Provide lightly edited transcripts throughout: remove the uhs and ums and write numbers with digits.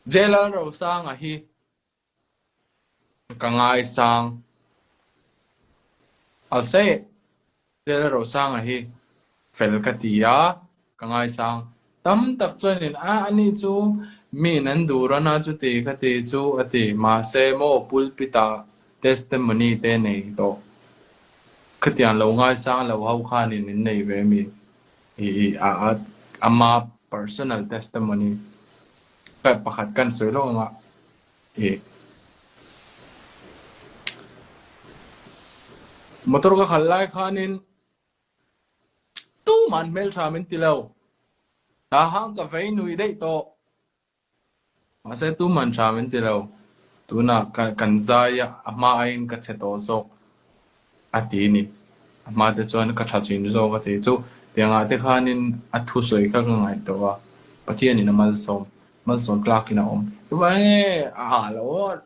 jela ro sang a hi kangai sang ase jela ro sang a hi fel katia kangai sang tam tak chuanin ani chu mi nan durana chu te kha te chu ati ma se mo pulpita testimony te nei to khatian lo ngai sang lo hau khanin nei ve mi ama personal testimony pa pakhat kan soi lo nga motor ka khallai khanin tu man mel thamin tilau ta hang ka vei nui dei to ase tu man thamin tilau tuna kan zaya ama ain ka cheto sok ati ni ama te chuan ka thachin zo ka te chu tianga te khanin athu soi ka ngai to wa pathian ni mal som clark ina tu ba lo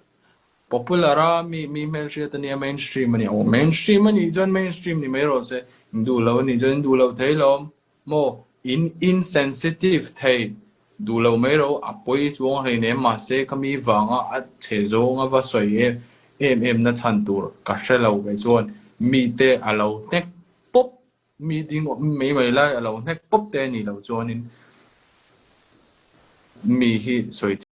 popular mi mel shit ni mainstream ni mainstream ni jon mainstream ni mero se du lo ni jon du lo thailom mo insensitive thai du lo mero apoi chuang hai ne ma se kami wanga a chezo nga wa soi em na chan tur ka shelo ve chuan mi te alo tek pop mi ding mai lai alo tek pop te ni lo chuanin mi hi soi